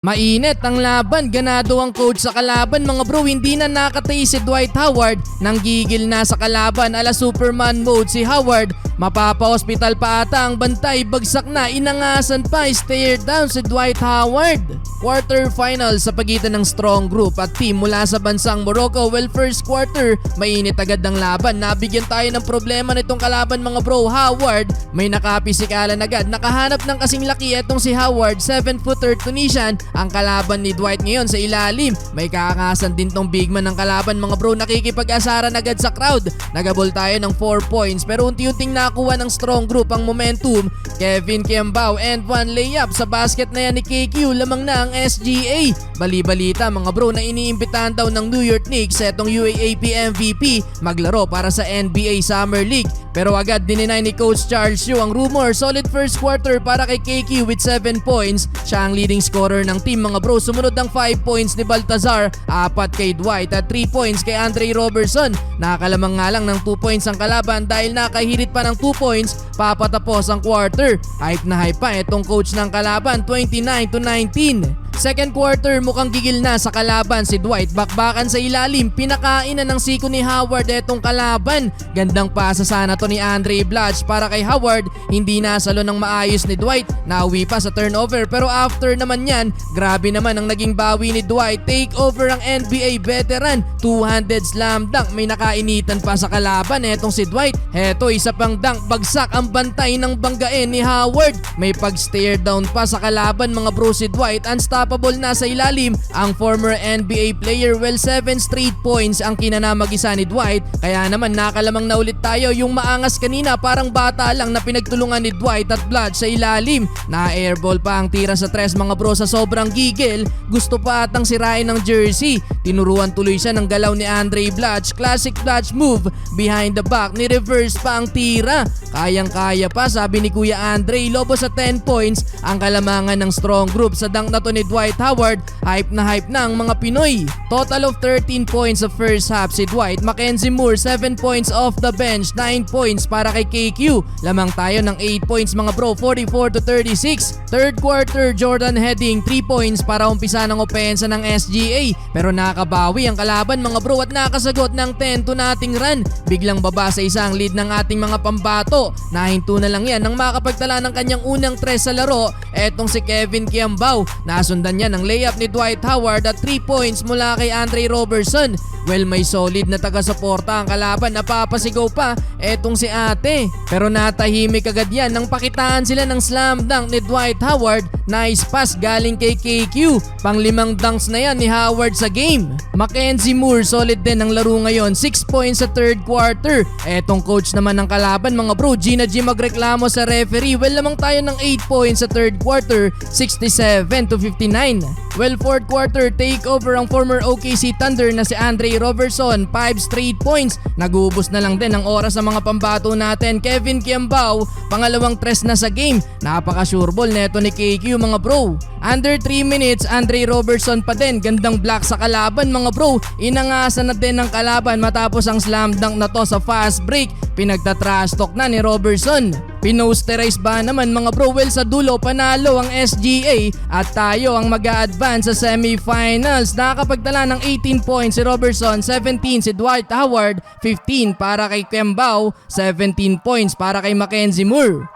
Mainit ang laban, ganado ang coach sa kalaban mga bro, hindi na nakatay si Dwight Howard, nang gigil na sa kalaban ala Superman mode si Howard, mapapa-hospital pa ata ang bantay, bagsak na, inangasan pa, stare down si Dwight Howard. Quarterfinal sa pagitan ng strong group at team mula sa bansang Morocco. Well, first quarter, mainit agad ang laban, nabigyan tayo ng problema nitong kalaban mga bro. Howard, may nakapisikalan agad, nakahanap ng kasing laki etong si Howard, 7-footer Tunisian. Ang kalaban ni Dwight ngayon sa ilalim, may kakangasan din tong big man ng kalaban mga bro, nakikipag-asaran agad sa crowd. Nagabol tayo ng 4 points pero unti-unting nakuha ng strong group ang momentum. Kevin Kiambao and one layup sa basket na yan ni KQ, lamang na ang SGA. Bali-balita mga bro na iniimbitahan daw ng New York Knicks etong UAAP MVP maglaro para sa NBA Summer League. Pero agad dininay ni Coach Charles Yu ang rumor. Solid first quarter para kay KQ with 7 points. Siya ang leading scorer ng team mga bro. Sumunod ang 5 points ni Baltazar, 4 kay Dwight at 3 points kay Andre Robertson. Nakalamang nga lang ng 2 points ang kalaban dahil nakahirit pa ng 2 points papatapos ang quarter. Hype na hype pa itong coach ng kalaban, 29-19. Second quarter, mukhang gigil na sa kalaban si Dwight. Bakbakan sa ilalim, pinakain na ng siko ni Howard etong kalaban. Gandang pasa sana to ni Andre Blatche para kay Howard. Hindi nasalo ng maayos ni Dwight. Nauwi pa sa turnover pero after naman yan, grabe naman ang naging bawi ni Dwight. Take over ang NBA veteran. Two-handed slam dunk. May nakainitan pa sa kalaban etong si Dwight. Heto, isa pang dunk. Bagsak ang bantay ng banggain ni Howard. May pag-stare down pa sa kalaban mga bro si Dwight. Unstoppable na sa ilalim ang former NBA player. Well, 7 straight points ang kinanamag-isa ni Dwight. Kaya naman nakalamang na ulit tayo. Yung maangas kanina parang bata lang na pinagtulungan ni Dwight at Blatche sa ilalim. Na-airball pa ang tira sa tres mga bro. Sa sobrang gigil, gusto pa atang sirain ng jersey. Tinuruan tuloy siya ng galaw ni Andre Blatche. Classic Blatche move, behind the back, ni-reverse pa ang tira. Kayang-kaya pa, sabi ni Kuya Andre. Lobo sa 10 points ang kalamangan ng strong group. Sa dunk na to ni Dwight Howard, hype na ang mga Pinoy. Total of 13 points sa first half si Dwight. Mackenzie Moore 7 points off the bench, 9 points para kay KQ. Lamang tayo ng 8 points mga bro, 44-36. Third quarter, Jordan Heading 3 points para umpisa ng opensa ng SGA. Pero nakabawi ang kalaban mga bro at nakasagot ng 10 to nothing run. Biglang baba sa isang lead ng ating mga pambato. Nahinto na lang yan nang makapagtala ng kanyang unang tres sa laro. Etong si Kevin Kiambao. Nasundan niya ng layup ni Dwight Howard at 3 points mula kay Andre Robertson. Well, may solid na taga-suporta ang kalaban, napapasigaw pa etong si ate. Pero natahimik agad yan nang pakitaan sila ng slam dunk ni Dwight Howard. Nice pass galing kay KQ. Pang-5 dunks na yan ni Howard sa game. Mackenzie Moore, solid din ang laro ngayon, 6 points sa third quarter. Etong coach naman ng kalaban mga bro, Gina G magreklamo sa referee. Well, lamang tayo ng 8 points sa third quarter, 67-59. Well, fourth quarter, take over ang former OKC Thunder na si Andre Robertson, 5 straight points. Nag-uubos na lang din ang oras sa mga pambato natin. Kevin Kiambao, pangalawang tres na sa game. Napaka-sure ball neto ni KQ mga bro. Under 3 minutes, Andre Robertson pa din. Gandang block sa kalaban mga bro. Inangasan na din ng kalaban matapos ang slam dunk na to sa fast break. Pinagta-trash talk na ni Robertson. Pinosterize ba naman mga bro? Well, sa dulo panalo ang SGA at tayo ang mag-a-advance sa semifinals. Nakakapagtala ng 18 points si Robertson, 17 si Dwight Howard, 15 para kay Kiambao, 17 points para kay Mackenzie Moore.